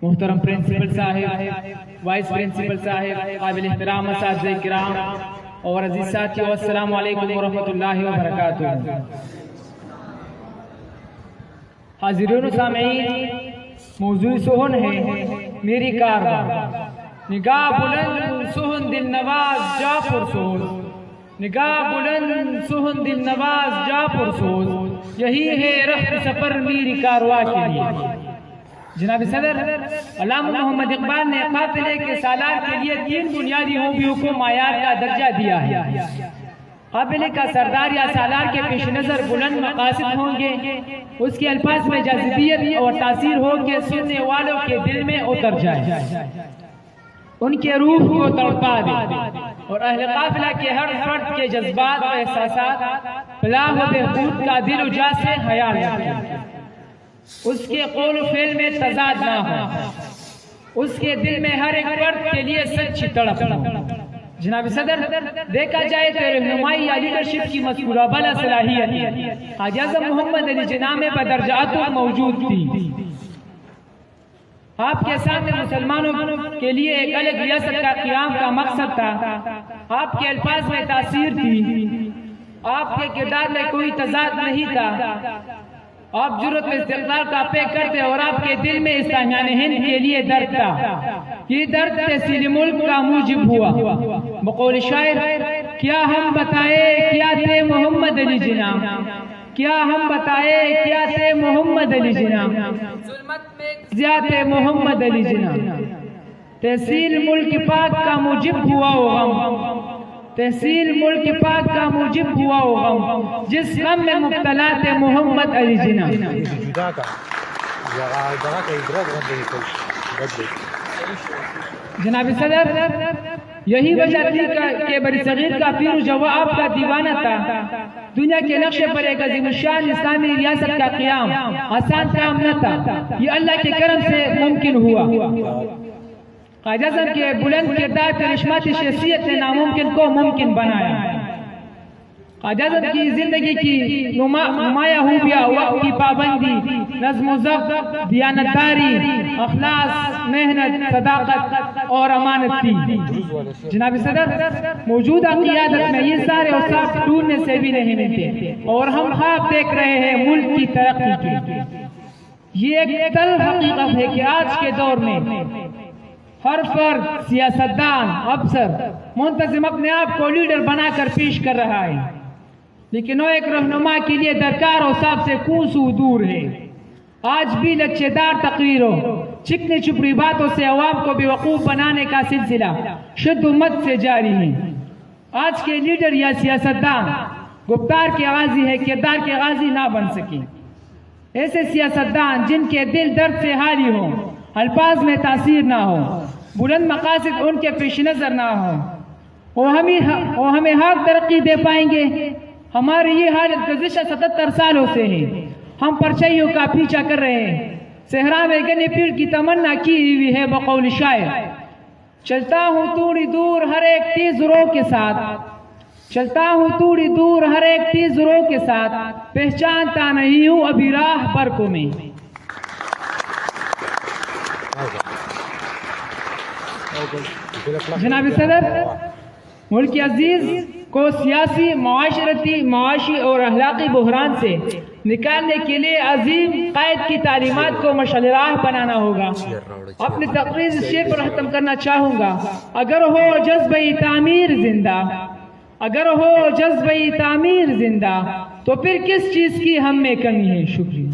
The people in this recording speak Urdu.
محترم پرنسپل صاحب، وائس پرنسپل صاحب، قابل احترام اساتذہ کرام اور عزیز ساتھیو، السلام علیکم ورحمۃ اللہ وبرکاتہ۔ حاضرین و سامعین، موضوع سخن ہے میری کارواں، نگاہ بلند سخن دل نواز جا پرسوز، نگاہ بلند سخن دل نواز جا پرسوز، یہی ہے رخت سفر میری کارواں کے لیے۔ جناب صدر علامہ محمد اقبال نے قافلے کے سالار کے لیے 3 بنیادی خوبیوں کو معیار کا درجہ دیا ہے۔ قافلے کا سردار یا سالار کے پیش نظر بلند مقاصد ہوں گے، اس کے الفاظ میں جاذبیت اور تاثیر ہو کے سننے والوں کے دل میں اتر جائے، ان کے روح کو تڑپا دے اور اہل قافلہ کے ہر فرد کے جذبات و احساسات فلاح و بہبود کا دل و جان سے خیال رکھے، اس کے قول و فعل میں تضاد نہ ہو، اس کے دل میں ہر ایک فرد کے لیے سچی تڑپ ہو۔ جناب صدر، دیکھا جائے تو رہنمائی یا لیڈرشپ کی مذکورہ بالا صلاحیت قائد اعظم محمد علی جناح میں بدرجات موجود تھی۔ آپ کے سامنے مسلمانوں کے لیے ایک الگ ریاست کا قیام کا مقصد تھا، آپ کے الفاظ میں تاثیر تھی، آپ کے کردار میں کوئی تضاد نہیں تھا، آپ جرأت و استقلال کا پے کرتے اور آپ کے دل میں اسلامیان ہند کے لیے درد تھا۔ یہ درد تحصیل ملک کا موجب ہوا۔ بقول شاعر، کیا ہم بتائے کیا تھے محمد علی جناح، کیا ہم بتائے کیا تھے محمد علی جناح، زیادہ محمد علی جناح، تحصیل ملک پاک کا موجب ہوا وہ غم، تحصیل ملک پاک کا موجب ہوا وہ غم، جس غم میں مبتلا تھے محمد علی جناح۔ جناب صدر، یہی وجہ تھی کہ بری صغیر کا پیر و جواب کا دیوانہ تھا۔ دنیا کے نقشے پر ایک عظیم الشان اسلامی ریاست کا قیام آسان کام نہ تھا، یہ اللہ کے کرم سے ممکن ہوا۔ قائد اعظم کے بلند کردار کرشماتی شخصیت نے ناممکن کو ممکن بنایا۔ قائد اعظم کی زندگی کی نمایاں خوبیاں وقت کی پابندی، نظم و ضبط، دیانتداری، اخلاص، محنت، صداقت اور امانت تھی۔ جناب صدر، موجودہ قیادت میں یہ سارے اوصاف ڈھونڈنے سے بھی نہیں ملتے اور ہم خواب دیکھ رہے ہیں ملک کی ترقی کی۔ یہ ایک تلخ حقیقت ہے کہ آج کے دور میں ہر فرد، سیاستدان، افسر، منتظم اپنے آپ کو لیڈر بنا کر پیش کر رہا ہے، لیکن وہ ایک رہنما کے لیے درکار اوصاف سے کوسوں دور ہے۔ آج بھی لچے دار تقریروں، چکنی چپڑی باتوں سے عوام کو بیوقوف بنانے کا سلسلہ شد و مد سے جاری ہے۔ آج کے لیڈر یا سیاستدان گفتار کے غازی ہے، کردار کے غازی نہ بن سکے۔ ایسے سیاستدان جن کے دل درد سے حالی ہوں، الفاظ میں تاثیر نہ ہو، بلند مقاصد ان کے پیش نظر نہ ہو، وہ ہمیں حق ترقی دے پائیں گے؟ ہماری یہ حالت گزشتہ 77 سالوں سے ہے، ہم پرچائیوں کا پیچھا کر رہے ہیں، صحرا میں گنے پیر کی تمنا کی ہوئی ہے۔ بقول شاعر، چلتا ہوں توڑی دور ہر ایک تیز رو کے ساتھ، چلتا ہوں توڑی دور ہر ایک تیز رو کے ساتھ، پہچانتا نہیں ہوں ابھی راہ برقوں میں۔ جناب صدر، ملک عزیز کو سیاسی، معاشی اور اخلاقی بحران سے نکالنے کے لیے عظیم قائد کی تعلیمات کو مشعل راہ بنانا ہوگا۔ اپنی تقریر اس شعر پر ختم کرنا چاہوں گا، اگر ہو جذبہ تعمیر زندہ، اگر ہو جذبہ تعمیر زندہ، تو پھر کس چیز کی ہم میں کمی ہے؟ شکریہ۔